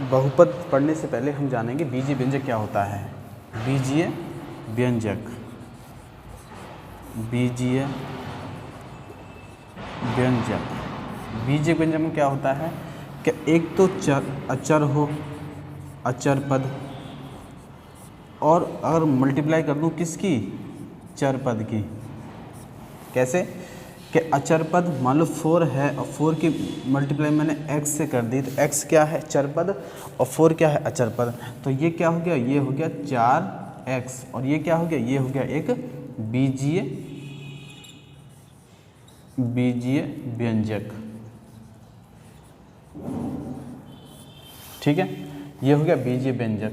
बहुपद पढ़ने से पहले हम जानेंगे बीजीय व्यंजक क्या होता है। बीजीय व्यंजक, बीजीय व्यंजक, बीजीय व्यंजक में क्या होता है कि एक तो अचर हो, अचर पद, और अगर मल्टीप्लाई कर दूं किसकी, चर पद की। कैसे कि अचर पद मान लो 4 है और 4 की मल्टीप्लाई मैंने x से कर दी, तो x क्या है, चर पद, और 4 क्या है, अचर पद। तो ये क्या हो गया, ये हो गया 4x, और ये क्या हो गया, ये हो गया एक बीजीय व्यंजक। ठीक है, ये हो गया बीजीय व्यंजक।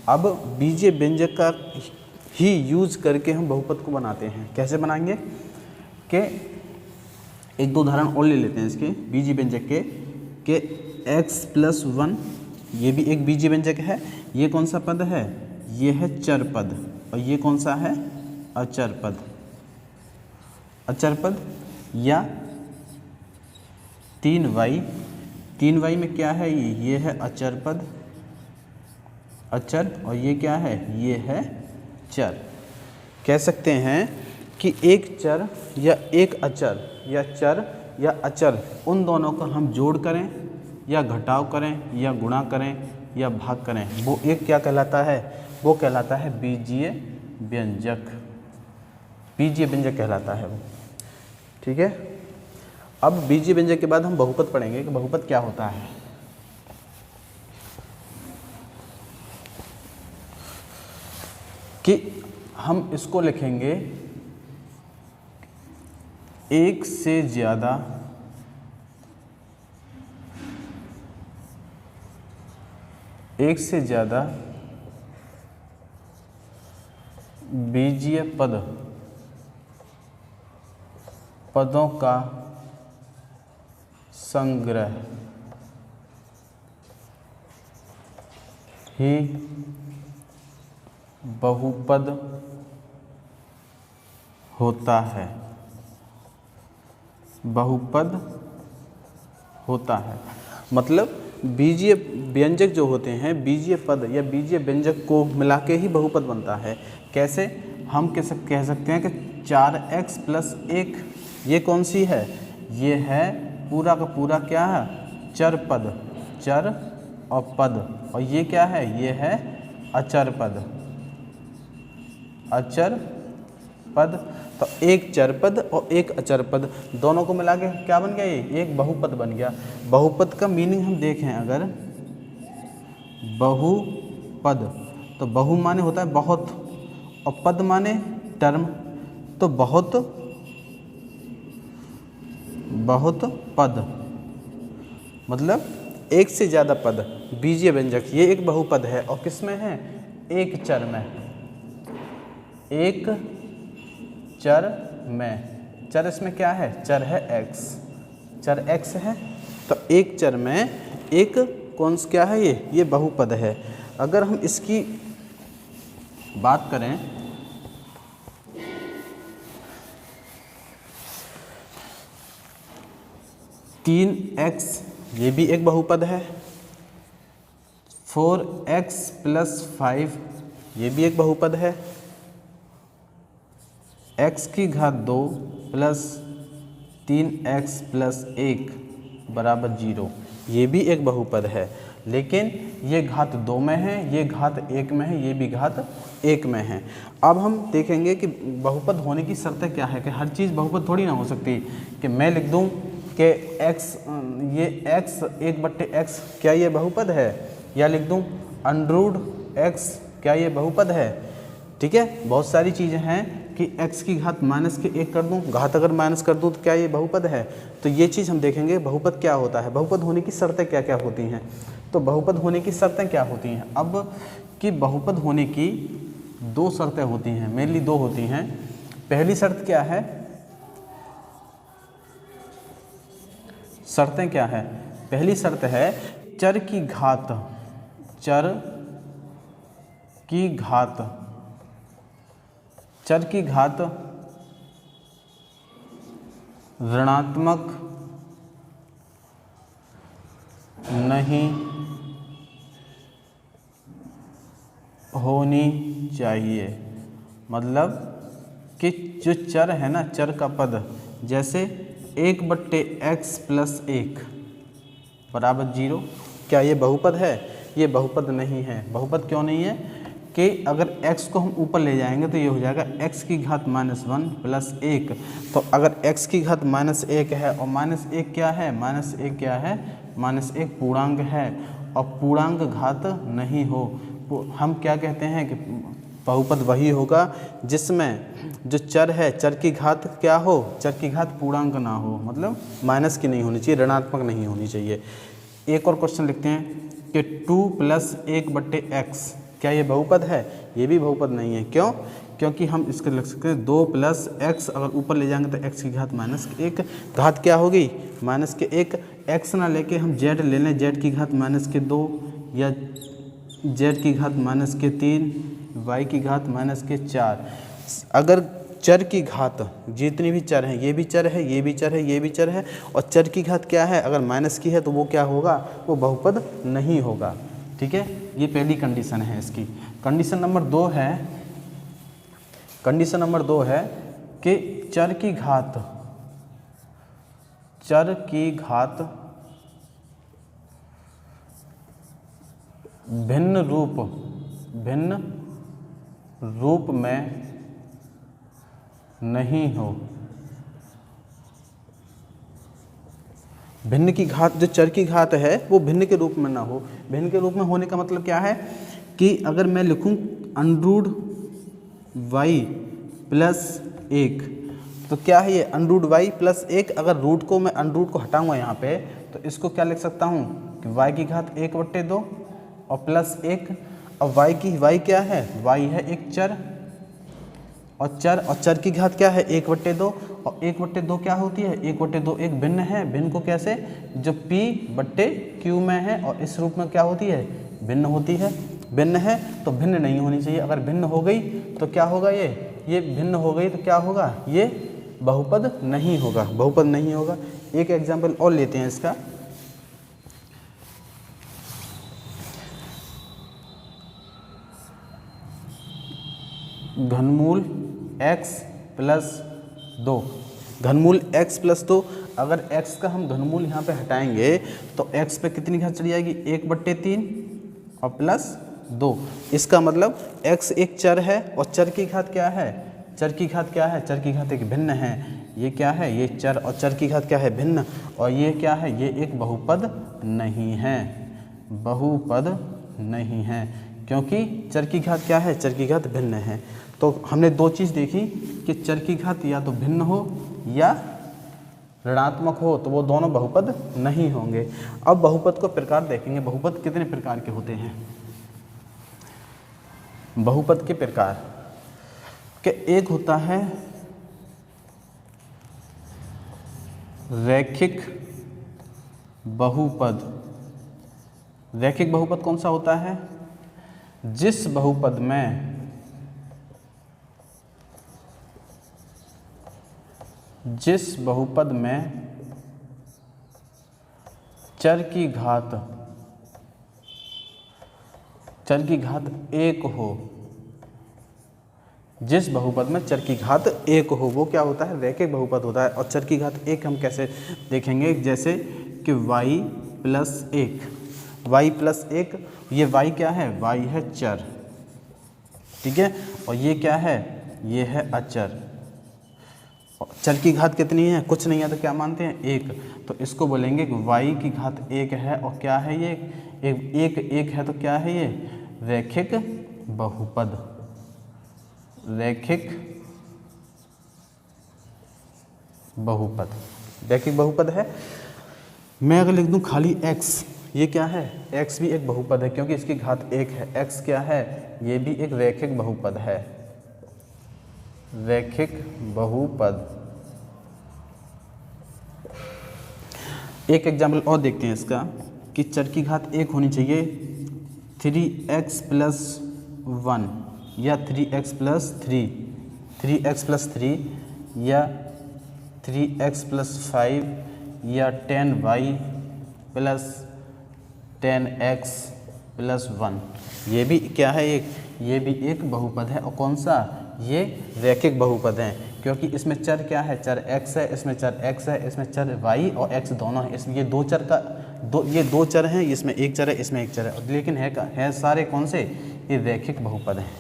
अब बीजीय व्यंजक का ही यूज करके हम बहुपद को बनाते हैं। कैसे बनाएंगे कि एक दो उदाहरण और ले लेते हैं इसके बीजीय व्यंजक के x+1, ये भी एक बीजीय व्यंजक है। ये कौन सा पद है, ये है चर पद, और ये कौन सा है, अचर पद। अचर पद या 3y में क्या है, ये है अचर पद, अचर, और ये क्या है, ये है चर। कह सकते हैं कि एक चर या एक अचर या चर या अचर, उन दोनों का हम जोड़ करें या घटाव करें या गुणा करें या भाग करें, वो एक क्या कहलाता है, वो कहलाता है बीजीय व्यंजक। बीजीय व्यंजक कहलाता है वो। ठीक है, अब बीजीय व्यंजक के बाद हम बहुपद पढ़ेंगे कि बहुपद क्या होता है। कि हम इसको लिखेंगे एक से ज़्यादा बीजीय पदों का संग्रह ही बहुपद होता है। बहुपद होता है मतलब बीजीय व्यंजक जो होते हैं, बीजीय पद या बीजीय व्यंजक को मिला के ही बहुपद बनता है। कैसे, हम कह सकते हैं कि 4x+1, ये कौन सी है, ये है पूरा का पूरा क्या है, चर पद, चर और पद, और ये क्या है, ये है अचर पद, अचर पद। तो एक चर पद और एक अचर पद दोनों को मिला के क्या बन गया, ये एक बहुपद बन गया। बहुपद का मीनिंग हम देखें अगर, बहुपद तो बहु माने होता है बहुत, और पद माने टर्म, तो बहुत पद मतलब एक से ज़्यादा पद। बीजीय व्यंजक ये एक बहुपद है, और किस में है, एक चर में, एक चर में। चर इसमें क्या है, चर है x, चर x है, तो एक चर में एक कौन सा क्या है, ये बहुपद है। अगर हम इसकी बात करें, तीन x ये भी एक बहुपद है, 4x+5 ये भी एक बहुपद है, x⁻² + 3x+1 = 0 ये भी एक बहुपद है। लेकिन ये घात 2 में है, ये घात 1 में है, ये भी घात 1 में है। अब हम देखेंगे कि बहुपद होने की शर्तें क्या है, कि हर चीज़ बहुपद थोड़ी ना हो सकती कि मैं लिख दूं कि x, ये x 1/x क्या ये बहुपद है, या लिख दूं √x क्या ये बहुपद है। ठीक है, बहुत सारी चीज़ें हैं कि x की घात -1 कर दूं, घात अगर माइनस कर दूं तो क्या ये बहुपद है। तो ये चीज़ हम देखेंगे बहुपद क्या होता है, बहुपद होने की शर्तें क्या क्या होती हैं। तो बहुपद होने की शर्तें क्या होती हैं, अब कि बहुपद होने की 2 शर्तें होती हैं, मेनली 2 होती हैं। पहली शर्त क्या है, शर्तें क्या है, पहली शर्त है चर की घात, चर की घात ऋणात्मक नहीं होनी चाहिए। मतलब कि जो चर है ना, चर का पद, जैसे 1/x + 1 बराबर 0, क्या ये बहुपद है? ये बहुपद नहीं है। बहुपद क्यों नहीं है? कि अगर x को हम ऊपर ले जाएंगे तो ये हो जाएगा x की घात -1 + 1। तो अगर x की घात -1 है और -1 क्या है? -1 क्या है? -1 पूर्णांक है और पूर्णांक घात नहीं हो, हम क्या कहते हैं कि बहुपद वही होगा जिसमें जो चर है, चर की घात क्या हो? चर की घात पूर्णांक ना हो, मतलब माइनस की नहीं होनी चाहिए, ऋणात्मक नहीं होनी चाहिए। एक और क्वेश्चन लिखते हैं कि 2 + 1/x, क्या ये बहुपद है? ये भी बहुपद नहीं है। क्यों? क्योंकि हम इसके लिख सकते हैं 2 + x, अगर ऊपर ले जाएंगे तो x की घात -1, घात क्या होगी? -1। x ना लेके हम z ले लें, z की घात -2 या z की घात -3, y की घात -4। अगर चर की घात, जितनी भी चर हैं, ये भी चर है, ये भी चर है, ये भी चर है, और चर की घात क्या है? अगर माइनस की है तो वो क्या होगा? वो बहुपद नहीं होगा। ठीक है, ये पहली कंडीशन है इसकी। कंडीशन नंबर 2 है, कंडीशन नंबर 2 है कि चर की घात भिन्न रूप में नहीं हो। भिन्न की घात, जो चर की घात है वो भिन्न के रूप में ना हो। भिन्न के रूप में होने का मतलब क्या है? कि अगर मैं लिखूं √y + 1, तो क्या है ये? √y + 1। अगर रूट को, मैं √ को हटाऊंगा यहाँ पे, तो इसको क्या लिख सकता हूँ कि y की घात 1/2 और +1। अब y क्या है? y है एक चर, और चर की घात क्या है? 1/2, और 1/2 क्या होती है? 1/2 एक भिन्न है। भिन्न को कैसे? जो p/q में है और इस रूप में क्या होती है? भिन्न होती है। भिन्न है तो भिन्न नहीं होनी चाहिए। अगर भिन्न हो गई तो क्या होगा? ये भिन्न हो गई तो क्या होगा? ये बहुपद नहीं होगा, बहुपद नहीं होगा। एक एग्जाम्पल और लेते हैं इसका। घनमूल x + 2, घनमूल x + 2। अगर x का हम घनमूल यहाँ पे हटाएंगे तो x पे कितनी घात चली जाएगी? 1/3 और +2। इसका मतलब x एक चर है और चर की घात क्या है? चर की घात क्या है? चर की घात एक भिन्न है। ये क्या है? ये चर, और चर की घात क्या है? भिन्न। और ये क्या है? ये एक बहुपद नहीं है, बहुपद नहीं है, क्योंकि चर की घात क्या है? चर की घात भिन्न है। तो हमने दो चीज़ देखी कि चर की घात या तो भिन्न हो या ऋणात्मक हो, तो वो दोनों बहुपद नहीं होंगे। अब बहुपद को प्रकार देखेंगे। बहुपद कितने प्रकार के होते हैं? बहुपद के प्रकार के एक होता है रैखिक बहुपद। रैखिक बहुपद कौन सा होता है? जिस बहुपद में चर की घात 1 हो, जिस बहुपद में चर की घात 1 हो वो क्या होता है? रैखिक बहुपद होता है। और चर की घात 1 हम कैसे देखेंगे? जैसे कि y + 1, y + 1, ये y क्या है? y है चर, ठीक है, और ये क्या है? ये है अचर। चर की घात कितनी है? कुछ नहीं है तो क्या मानते हैं? 1। तो इसको बोलेंगे कि y की घात 1 है और क्या है ये? एक है तो क्या है ये? रैखिक बहुपद। रैखिक बहुपद, रैखिक बहुपद है। मैं अगर लिख दूं खाली x, ये क्या है? x भी एक बहुपद है क्योंकि इसकी घात 1 है। x क्या है? ये भी एक रैखिक बहुपद है, रैखिक बहुपद। एक एग्जाम्पल और देखते हैं इसका कि चर की घात 1 होनी चाहिए 3x + 1 या 3x + 3, 3x + 3 या 3x + 5 या 10y + 10x प्लस 1। ये भी क्या है, ये भी एक बहुपद है। और कौन सा, ये रैखिक बहुपद है, क्योंकि इसमें चर क्या है, चर x है, इसमें चर x है, इसमें चर y और x दोनों है। इसमें ये दो चर का ये दो चर हैं, इसमें एक चर है, इसमें एक चर है, लेकिन है सारे कौन से, ये रैखिक बहुपद हैं।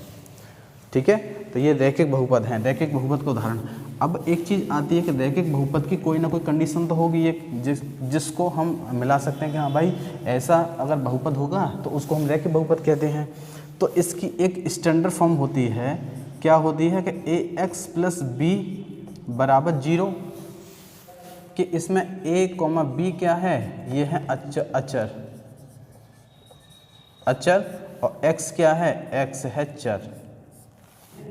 ठीक है, तो ये रैखिक बहुपद हैं, रैखिक बहुपद का उदाहरण। अब एक चीज़ आती है कि रैखिक बहुपद की कोई ना कोई कंडीशन तो होगी, एक जिसको हम मिला सकते हैं कि हाँ भाई ऐसा अगर बहुपद होगा तो उसको हम रैखिक बहुपद कहते हैं। तो इसकी एक स्टैंडर्ड फॉर्म होती है, क्या होती है कि ax प्लस बी बराबर 0, कि इसमें a, b क्या है, ये है अचर और x क्या है, x है चर।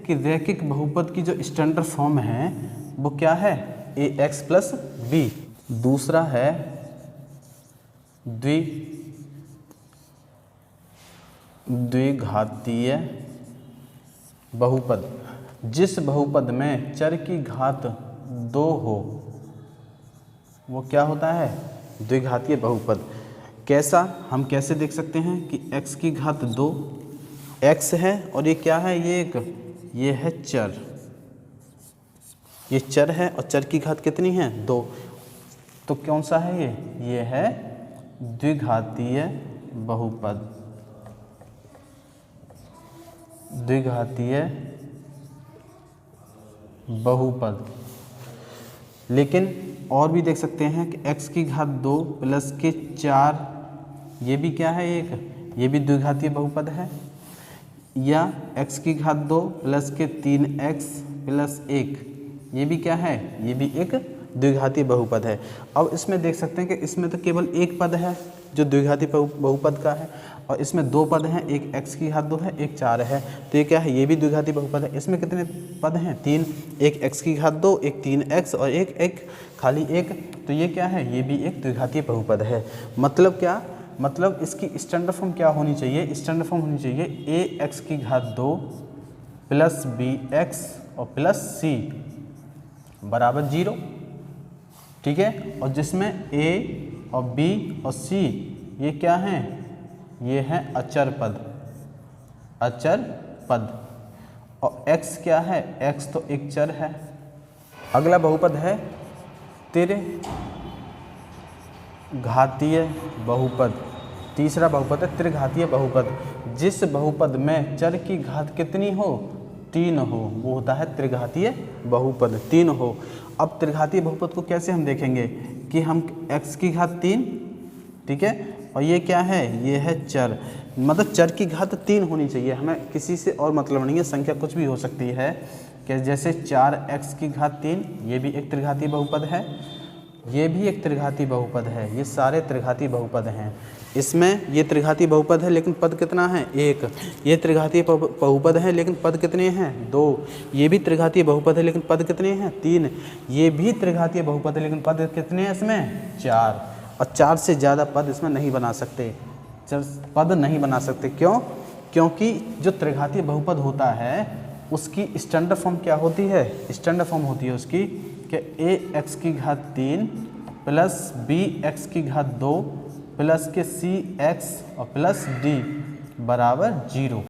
कि रैखिक बहुपद की जो स्टैंडर्ड फॉर्म है वो क्या है, ax प्लस बी। दूसरा है द्विघातीय बहुपद, जिस बहुपद में चर की घात 2 हो वो क्या होता है, द्विघातीय बहुपद। कैसा, हम कैसे देख सकते हैं कि x की घात 2 x है और ये क्या है, ये है चर, ये चर है और चर की घात कितनी है, 2। तो कौन सा है ये है द्विघातीय बहुपद, द्विघातीय बहुपद। लेकिन और भी देख सकते हैं कि x की घात 2 प्लस के 4, ये भी क्या है, ये भी द्विघातीय बहुपद है। या x की घात 2 प्लस के 3x प्लस 1, ये भी क्या है, ये भी एक द्विघातीय बहुपद है। अब इसमें देख सकते हैं कि इसमें तो केवल एक पद है जो द्विघातीय बहुपद का है, और इसमें 2 पद हैं, एक x की घात 2 है, एक 4 है। तो ये क्या है, ये भी द्विघातीय बहुपद है। इसमें कितने पद हैं, 3, एक x की घात 2, एक 3x और एक खाली 1। तो ये क्या है, ये भी एक द्विघातीय बहुपद है। मतलब क्या, मतलब इसकी स्टैंडर्ड फॉर्म क्या होनी चाहिए, स्टैंडर्ड फॉर्म होनी चाहिए ax की घात 2 प्लस bx और प्लस c बराबर 0। ठीक है, और जिसमें a और b और c ये क्या हैं, ये हैं अचर पद, और x क्या है, x तो एक चर है। अगला बहुपद है त्रिघातीय बहुपद। तीसरा बहुपद है त्रिघातीय बहुपद, जिस बहुपद में चर की घात कितनी हो, 3 हो, वो होता है त्रिघातीय बहुपद, 3 हो। अब त्रिघातीय बहुपद को कैसे हम देखेंगे कि हम x की घात 3, ठीक है, और ये क्या है, ये है चर, मतलब चर की घात 3 होनी चाहिए, हमें किसी से और मतलब नहीं है, संख्या कुछ भी हो सकती है। कि जैसे 4x की घात 3, ये भी एक त्रिघातीय बहुपद है, ये भी एक त्रिघातीय बहुपद है, ये सारे त्रिघातीय बहुपद हैं। इसमें ये त्रिघातीय बहुपद है लेकिन पद कितना है, 1। ये त्रिघातीय बहुपद है लेकिन पद कितने हैं, 2। ये भी त्रिघातीय बहुपद है लेकिन पद कितने हैं, 3। ये भी त्रिघातीय बहुपद है लेकिन पद कितने हैं इसमें, 4। और 4 से ज़्यादा पद इसमें नहीं बना सकते, पद नहीं बना सकते। क्यों, क्योंकि जो त्रिघातीय बहुपद होता है उसकी स्टैंडर्ड फॉर्म क्या होती है, स्टैंडर्ड फॉर्म होती है उसकी कि ax की घात 3 प्लस bx की घात 2 प्लस के cx और प्लस d बराबर 0।